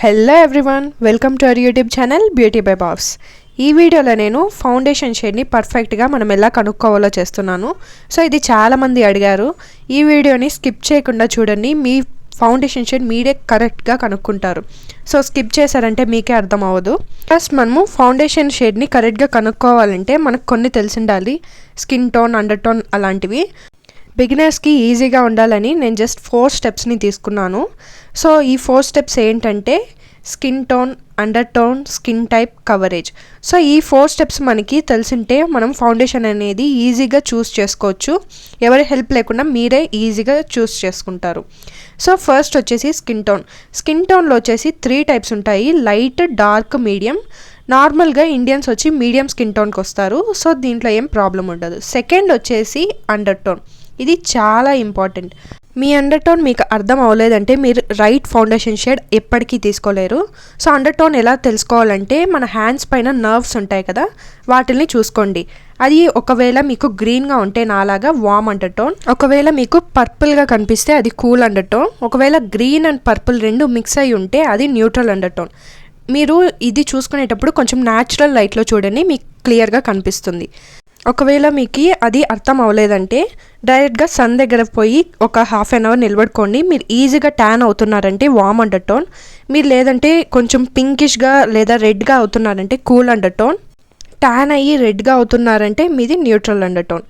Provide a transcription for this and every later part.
Hello everyone, welcome to our YouTube channel Beauty by Babs. ఈ వీడియోలో నేను foundation షేడ్ని పర్ఫెక్ట్గా మనం ఎలా కనుక్కోవాలో చేస్తున్నాను. సో ఇది చాలామంది అడిగారు. ఈ వీడియోని స్కిప్ చేయకుండా చూడండి, మీ ఫౌండేషన్ షేడ్ మీరే కరెక్ట్గా కనుక్కుంటారు. సో స్కిప్ చేశారంటే మీకే అర్థం అవ్వదు. ఫస్ట్ మనము ఫౌండేషన్ షేడ్ని కరెక్ట్గా కనుక్కోవాలంటే మనకు కొన్ని తెలిసి ఉండాలి. స్కిన్ టోన్, అండర్ టోన్ అలాంటివి. బిగినర్స్కి ఈజీగా ఉండాలని నేను జస్ట్ 4 స్టెప్స్ని తీసుకున్నాను. సో ఈ 4 స్టెప్స్ ఏంటంటే skin tone, under tone, skin type, coverage. So ఈ 4 స్టెప్స్ మనకి తెలిసింటే మనం ఫౌండేషన్ అనేది ఈజీగా చూస్ చేసుకోవచ్చు. ఎవరి హెల్ప్ లేకుండా మీరే ఈజీగా చూస్ చేసుకుంటారు. సో ఫస్ట్ వచ్చేసి స్కిన్ టోన్. స్కిన్ టోన్లో వచ్చేసి 3 టైప్స్ ఉంటాయి: లైట్, డార్క్, మీడియం. నార్మల్గా ఇండియన్స్ వచ్చి మీడియం స్కిన్ టోన్కి వస్తారు. సో దీంట్లో ఏం ప్రాబ్లం ఉండదు. సెకండ్ వచ్చేసి అండర్ టోన్. ఇది చాలా ఇంపార్టెంట్. మీ అండర్ టోన్ మీకు అర్థం అవ్వలేదంటే మీరు రైట్ ఫౌండేషన్ షేడ్ ఎప్పటికీ తీసుకోలేరు. సో అండర్ టోన్ ఎలా తెలుసుకోవాలంటే మన హ్యాండ్స్ పైన నర్వ్స్ ఉంటాయి కదా, వాటిని చూసుకోండి. అది ఒకవేళ మీకు గ్రీన్గా ఉంటే నాలాగా వార్మ్ అండర్ టోన్, ఒకవేళ మీకు పర్పుల్గా కనిపిస్తే అది కూల్ అండర్ టోన్, ఒకవేళ గ్రీన్ అండ్ పర్పుల్ రెండు మిక్స్ అయి ఉంటే అది న్యూట్రల్ అండర్ టోన్. మీరు ఇది చూసుకునేటప్పుడు కొంచెం న్యాచురల్ లైట్లో చూడండి, మీకు క్లియర్గా కనిపిస్తుంది. ఒకవేళ మీకు అది అర్థం అవ్వలేదంటే డైరెక్ట్గా సన్ దగ్గర పోయి ఒక హాఫ్ అన్ అవర్ నిలబడుకోండి. మీరు ఈజీగా ట్యాన్ అవుతున్నారంటే వార్మ్ అండర్ టోన్, మీరు లేదంటే కొంచెం పింకిష్గా లేదా రెడ్గా అవుతున్నారంటే కూల్ అండర్ టోన్, ట్యాన్ అయ్యి రెడ్గా అవుతున్నారంటే మీది న్యూట్రల్ అండర్ టోన్.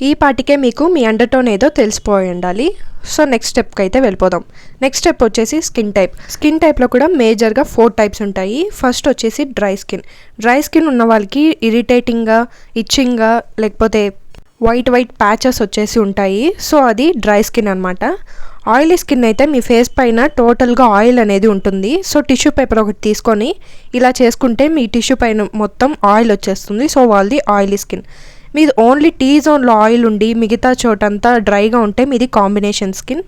ఈ పాటికే మీకు మీ అండర్ టోన్ ఏదో తెలిసిపోయి ఉండాలి. సో నెక్స్ట్ స్టెప్కి అయితే వెళ్ళిపోదాం. నెక్స్ట్ స్టెప్ వచ్చేసి స్కిన్ టైప్. స్కిన్ టైప్లో కూడా మేజర్గా 4 టైప్స్ ఉంటాయి. ఫస్ట్ వచ్చేసి డ్రై స్కిన్. డ్రై స్కిన్ ఉన్న వాళ్ళకి ఇరిటేటింగ్గా, ఇచ్చింగ్గా, లేకపోతే వైట్ ప్యాచెస్ వచ్చేసి ఉంటాయి. సో అది డ్రై స్కిన్ అనమాట. ఆయిలీ స్కిన్ అయితే మీ ఫేస్ పైన టోటల్గా ఆయిల్ అనేది ఉంటుంది. సో టిష్యూ పేపర్ ఒకటి తీసుకొని ఇలా చేసుకుంటే మీ టిష్యూ పైన మొత్తం ఆయిల్ వచ్చేస్తుంది. సో వాళ్ళది ఆయిలీ స్కిన్. మీది ఓన్లీ టీ జోన్లో ఆయిల్ ఉండి మిగతా చోటంతా డ్రైగా ఉంటే మీది కాంబినేషన్ స్కిన్.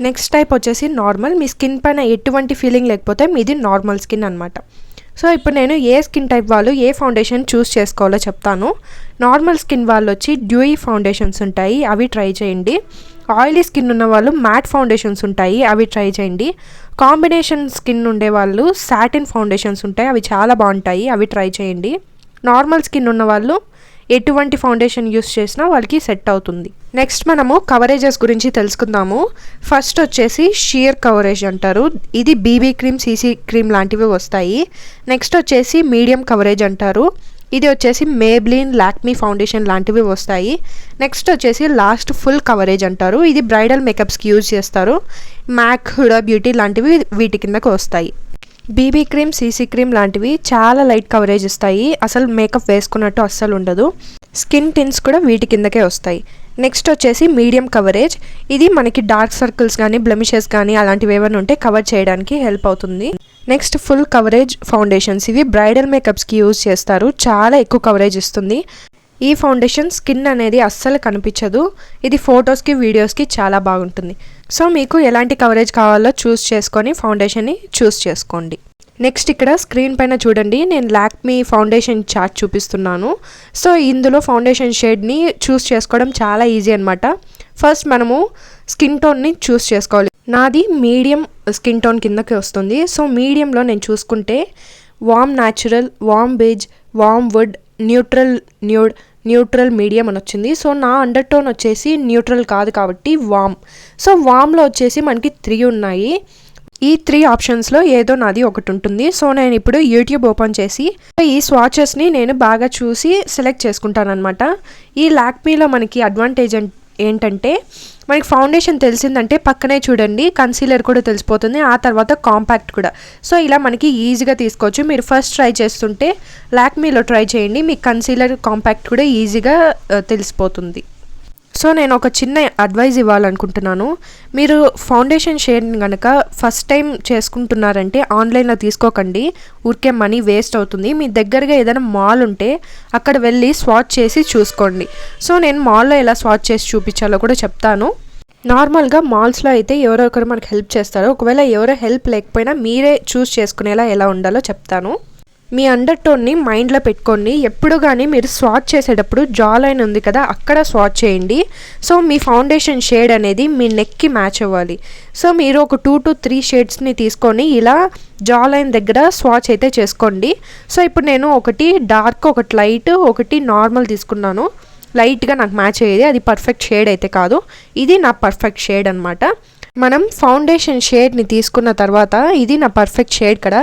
నెక్స్ట్ టైప్ వచ్చేసి నార్మల్. మీ స్కిన్ పైన ఎటువంటి ఫీలింగ్ లేకపోతే మీది నార్మల్ స్కిన్ అనమాట. సో ఇప్పుడు నేను ఏ స్కిన్ టైప్ వాళ్ళు ఏ ఫౌండేషన్ చూస్ చేసుకోవాలో చెప్తాను. నార్మల్ స్కిన్ వాళ్ళు వచ్చి డ్యూయి ఫౌండేషన్స్ ఉంటాయి, అవి ట్రై చేయండి. ఆయిలీ స్కిన్ ఉన్న వాళ్ళు మ్యాట్ ఫౌండేషన్స్ ఉంటాయి, అవి ట్రై చేయండి. కాంబినేషన్ స్కిన్ ఉండే వాళ్ళు సాటిన్ ఫౌండేషన్స్ ఉంటాయి, అవి చాలా బాగుంటాయి, అవి ట్రై చేయండి. నార్మల్ స్కిన్ ఉన్న వాళ్ళు ఎటువంటి ఫౌండేషన్ యూస్ చేసినా వాళ్ళకి సెట్ అవుతుంది. నెక్స్ట్ మనము కవరేజెస్ గురించి తెలుసుకుందాము. ఫస్ట్ వచ్చేసి షియర్ కవరేజ్ అంటారు. ఇది బీబీ క్రీమ్, సీసీ క్రీమ్ లాంటివి వస్తాయి. నెక్స్ట్ వచ్చేసి మీడియం కవరేజ్ అంటారు. ఇది వచ్చేసి మేబ్లిన్, లాక్మీ ఫౌండేషన్ లాంటివి వస్తాయి. నెక్స్ట్ వచ్చేసి లాస్ట్ ఫుల్ కవరేజ్ అంటారు. ఇది బ్రైడల్ మేకప్స్కి యూజ్ చేస్తారు. మ్యాక్, హుడా బ్యూటీ లాంటివి వీటి కిందకు వస్తాయి. బీబీ క్రీమ్, సీసీ క్రీమ్ లాంటివి చాలా లైట్ కవరేజ్ ఇస్తాయి, అసలు మేకప్ వేసుకున్నట్టు అస్సలు ఉండదు. స్కిన్ టిన్స్ కూడా వీటి కిందకే వస్తాయి. నెక్స్ట్ వచ్చేసి మీడియం కవరేజ్. ఇది మనకి డార్క్ సర్కిల్స్ కానీ, బ్లెమిషెస్ కానీ అలాంటివి ఏమైనా ఉంటే కవర్ చేయడానికి హెల్ప్ అవుతుంది. Next full coverage foundations. ఇవి బ్రైడల్ మేకప్స్కి యూజ్ చేస్తారు, చాలా ఎక్కువ కవరేజ్ ఇస్తుంది. ఈ ఫౌండేషన్ స్కిన్ అనేది అస్సలు కనిపించదు. ఇది ఫొటోస్కి, వీడియోస్కి చాలా బాగుంటుంది. సో మీకు ఎలాంటి కవరేజ్ కావాలో చూస్ చేసుకొని ఫౌండేషన్ని చూస్ చేసుకోండి. నెక్స్ట్ ఇక్కడ స్క్రీన్ పైన చూడండి, నేను లాక్మీ ఫౌండేషన్ చార్ట్ చూపిస్తున్నాను. సో ఇందులో ఫౌండేషన్ షేడ్ని చూస్ చేసుకోవడం చాలా ఈజీ అనమాట. ఫస్ట్ మనము స్కిన్ టోన్ని చూస్ చేసుకోవాలి. నాది మీడియం స్కిన్ టోన్ కిందకి వస్తుంది. సో మీడియంలో నేను చూసుకుంటే warm natural, warm beige, warm wood, neutral nude, neutral medium అని వచ్చింది. సో నా అండర్ టోన్ వచ్చేసి న్యూట్రల్ కాదు కాబట్టి వార్మ్. సో వార్మ్లో వచ్చేసి మనకి 3 ఉన్నాయి. ఈ 3 ఆప్షన్స్లో ఏదో నాది ఒకటి ఉంటుంది. సో నేను ఇప్పుడు యూట్యూబ్ ఓపెన్ చేసి ఈ స్వాచెస్ని నేను బాగా చూసి సెలెక్ట్ చేసుకుంటాను అనమాట. ఈ లాక్మీలో మనకి అడ్వాంటేజ్ ఏంటంటే మనకి ఫౌండేషన్ తెలిసిందంటే పక్కనే చూడండి కన్సీలర్ కూడా తెలిసిపోతుంది, ఆ తర్వాత కాంపాక్ట్ కూడా. సో ఇలా మనకి ఈజీగా తీసుకోవచ్చు. మీరు ఫస్ట్ ట్రై చేస్తుంటే లాక్మీలో ట్రై చేయండి, మీకు కన్సీలర్, కాంపాక్ట్ కూడా ఈజీగా తెలిసిపోతుంది. సో నేను ఒక చిన్న అడ్వైజ్ ఇవ్వాలనుకుంటున్నాను. మీరు ఫౌండేషన్ షేడ్ని కనుక ఫస్ట్ టైం చేసుకుంటున్నారంటే ఆన్లైన్లో తీసుకోకండి, ఊరికే మనీ వేస్ట్ అవుతుంది. మీ దగ్గరగా ఏదైనా మాల్ ఉంటే అక్కడ వెళ్ళి స్వాచ్ చేసి చూసుకోండి. సో నేను మాల్లో ఎలా స్వాచ్ చేసి చూపించాలో కూడా చెప్తాను. నార్మల్గా మాల్స్లో అయితే ఎవరో ఒకరు మనకు హెల్ప్ చేస్తారు. ఒకవేళ ఎవరో హెల్ప్ లేకపోయినా మీరే చూస్ చేసుకునేలా ఎలా ఉండాలో చెప్తాను. మీ అండర్ టోన్ని మైండ్లో పెట్టుకోండి. ఎప్పుడు కానీ మీరు స్వాచ్ చేసేటప్పుడు జా లైన్ ఉంది కదా, అక్కడ స్వాచ్ చేయండి. సో మీ ఫౌండేషన్ షేడ్ అనేది మీ నెక్కి మ్యాచ్ అవ్వాలి. సో మీరు ఒక 2 to 3 షేడ్స్ని తీసుకొని ఇలా జా లైన్ దగ్గర స్వాచ్ అయితే చేసుకోండి. సో ఇప్పుడు నేను ఒకటి డార్క్, ఒకటి లైట్, ఒకటి నార్మల్ తీసుకున్నాను. లైట్గా నాకు మ్యాచ్ అయ్యేది, అది పర్ఫెక్ట్ షేడ్ అయితే కాదు, ఇది నా పర్ఫెక్ట్ షేడ్ అనమాట. మనం ఫౌండేషన్ షేడ్ని తీసుకున్న తర్వాత ఇది నా పర్ఫెక్ట్ షేడ్ కదా,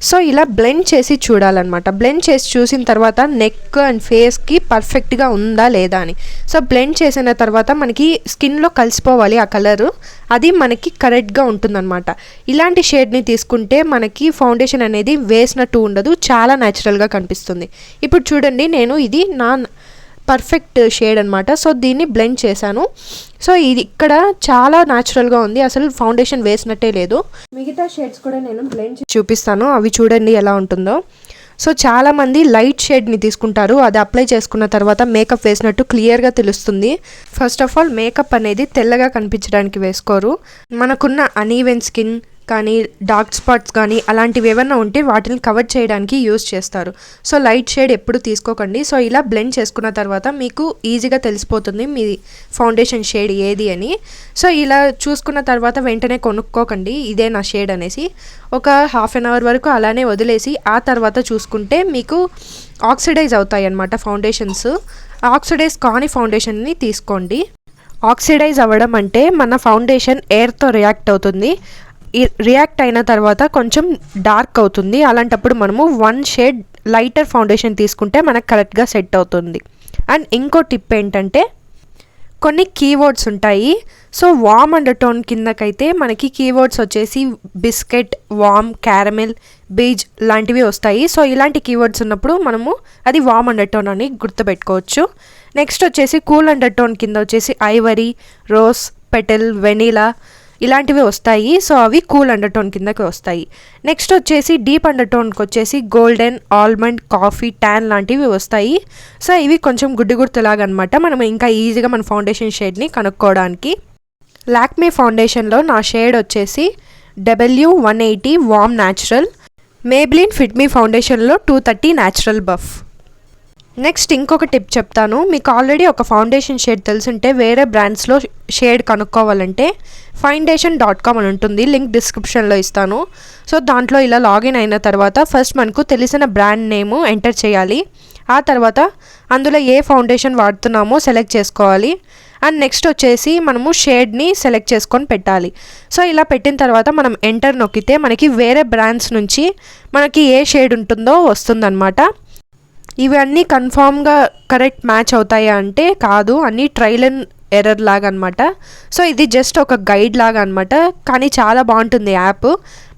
సో ఇలా బ్లెండ్ చేసి చూడాలన్నమాట. బ్లెండ్ చేసి చూసిన తర్వాత నెక్ అండ్ ఫేస్కి పర్ఫెక్ట్గా ఉందా లేదా అని. సో బ్లెండ్ చేసిన తర్వాత మనకి స్కిన్లో కలిసిపోవాలి ఆ కలరు, అది మనకి కరెక్ట్గా ఉంటుందన్నమాట. ఇలాంటి షేడ్ని తీసుకుంటే మనకి ఫౌండేషన్ అనేది వేసినట్టు ఉండదు, చాలా న్యాచురల్గా కనిపిస్తుంది. ఇప్పుడు చూడండి, నేను ఇది నా పర్ఫెక్ట్ షేడ్ అనమాట. సో దీన్ని బ్లెండ్ చేశాను. సో ఇది ఇక్కడ చాలా న్యాచురల్గా ఉంది, అసలు ఫౌండేషన్ వేసినట్టే లేదు. మిగతా షేడ్స్ కూడా నేను బ్లెండ్ చూపిస్తాను, అవి చూడండి ఎలా ఉంటుందో. సో చాలామంది లైట్ షేడ్ని తీసుకుంటారు, అది అప్లై చేసుకున్న తర్వాత మేకప్ వేసినట్టు క్లియర్గా తెలుస్తుంది. ఫస్ట్ ఆఫ్ ఆల్ మేకప్ అనేది తెల్లగా కనిపించడానికి వేసుకోరు. మనకున్న అనీవెన్ స్కిన్ కానీ డార్క్ స్పాట్స్ కానీ అలాంటివి ఏమైనా ఉంటే వాటిని కవర్ చేయడానికి యూస్ చేస్తారు. సో లైట్ షేడ్ ఎప్పుడు తీసుకోకండి. సో ఇలా బ్లెండ్ చేసుకున్న తర్వాత మీకు ఈజీగా తెలిసిపోతుంది మీ ఫౌండేషన్ షేడ్ ఏది అని. సో ఇలా చూసుకున్న తర్వాత వెంటనే కొనుక్కోకండి ఇదే నా షేడ్ అనేసి. ఒక హాఫ్ అన్ అవర్ వరకు అలానే వదిలేసి ఆ తర్వాత చూసుకుంటే మీకు ఆక్సిడైజ్ అవుతాయి అన్నమాట ఫౌండేషన్స్. ఆక్సిడైజ్ కాని ఫౌండేషన్ని తీసుకోండి. ఆక్సిడైజ్ అవ్వడం అంటే మన ఫౌండేషన్ ఎయిర్తో రియాక్ట్ అవుతుంది. రియాక్ట్ అయిన తర్వాత కొంచెం డార్క్ అవుతుంది. అలాంటప్పుడు మనము 1 షేడ్ లైటర్ ఫౌండేషన్ తీసుకుంటే మనకు కరెక్ట్గా సెట్ అవుతుంది. అండ్ ఇంకో టిప్ ఏంటంటే, కొన్ని కీవర్డ్స్ ఉంటాయి. సో వామ్ అండర్ టోన్ కిందకైతే మనకి కీవర్డ్స్ వచ్చేసి బిస్కెట్, వామ్, క్యారమెల్, బీజ్ లాంటివి వస్తాయి. సో ఇలాంటి కీవర్డ్స్ ఉన్నప్పుడు మనము అది వామ్ అండర్ టోన్ అని గుర్తుపెట్టుకోవచ్చు. నెక్స్ట్ వచ్చేసి కూల్ అండర్ టోన్ కింద వచ్చేసి ఐవరీ, రోజ్, పెటల్, వెనీలా ఇలాంటివి వస్తాయి. సో అవి కూల్ అండర్ టోన్ కిందకి వస్తాయి. నెక్స్ట్ వచ్చేసి డీప్ అండర్ టోన్కి వచ్చేసి గోల్డెన్, ఆల్మండ్, కాఫీ, ట్యాన్ లాంటివి వస్తాయి. సో ఇవి కొంచెం గుర్తులాగా అనమాట, మనం ఇంకా ఈజీగా మన ఫౌండేషన్ షేడ్ని కనుక్కోవడానికి. లాక్మే ఫౌండేషన్లో నా షేడ్ వచ్చేసి W180 వామ్ న్యాచురల్. మేబ్లిన్ ఫిట్ మీ ఫౌండేషన్లో 230 న్యాచురల్ బఫ్. నెక్స్ట్ ఇంకొక టిప్ చెప్తాను. మీకు ఆల్రెడీ ఒక ఫౌండేషన్ షేడ్ తెలుసుంటే వేరే బ్రాండ్స్లో షేడ్ కనుక్కోవాలంటే foundation.com అని ఉంటుంది, లింక్ డిస్క్రిప్షన్లో ఇస్తాను. సో దాంట్లో ఇలా లాగిన్ అయిన తర్వాత ఫస్ట్ మనకు తెలిసిన బ్రాండ్ నేము ఎంటర్ చేయాలి. ఆ తర్వాత అందులో ఏ ఫౌండేషన్ వాడుతున్నామో సెలెక్ట్ చేసుకోవాలి. అండ్ నెక్స్ట్ వచ్చేసి మనము షేడ్ని సెలెక్ట్ చేసుకొని పెట్టాలి. సో ఇలా పెట్టిన తర్వాత మనం ఎంటర్ నొక్కితే మనకి వేరే బ్రాండ్స్ నుంచి మనకి ఏ షేడ్ ఉంటుందో వస్తుందన్నమాట. ఇవన్నీ కన్ఫామ్గా కరెక్ట్ మ్యాచ్ అవుతాయా అంటే కాదు, అన్నీ ట్రయల్ అండ్ ఎర్రర్ లాగా అనమాట. సో ఇది జస్ట్ ఒక గైడ్ లాగా అనమాట, కానీ చాలా బాగుంటుంది యాప్.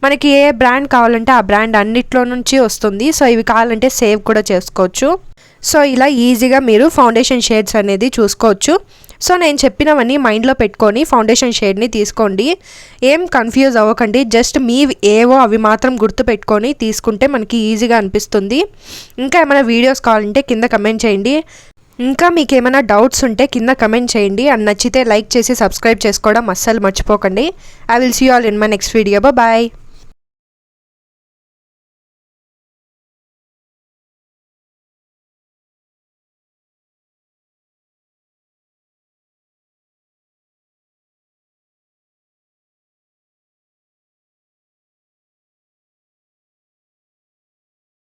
మనకి ఏ బ్రాండ్ కావాలంటే ఆ బ్రాండ్ అన్నిట్లో నుంచి వస్తుంది. సో ఇవి కావాలంటే సేవ్ కూడా చేసుకోవచ్చు. సో ఇలా ఈజీగా మీరు ఫౌండేషన్ షేడ్స్ అనేది చూసుకోవచ్చు. సో నేను చెప్పినవన్నీ మైండ్లో పెట్టుకొని ఫౌండేషన్ షేడ్ని తీసుకోండి. ఏం కన్ఫ్యూజ్ అవ్వకండి, జస్ట్ మీ ఏవో అవి మాత్రం గుర్తు పెట్టుకొని తీసుకుంటే మనకి ఈజీగా అనిపిస్తుంది. ఇంకా ఏమైనా వీడియోస్ కావాలంటే కింద కమెంట్ చేయండి. ఇంకా మీకు ఏమైనా డౌట్స్ ఉంటే కింద కమెంట్ చేయండి. అండ్ నచ్చితే లైక్ చేసి సబ్స్క్రైబ్ చేసుకోవడం అస్సలు మర్చిపోకండి. I will see you all in my next video. Bye.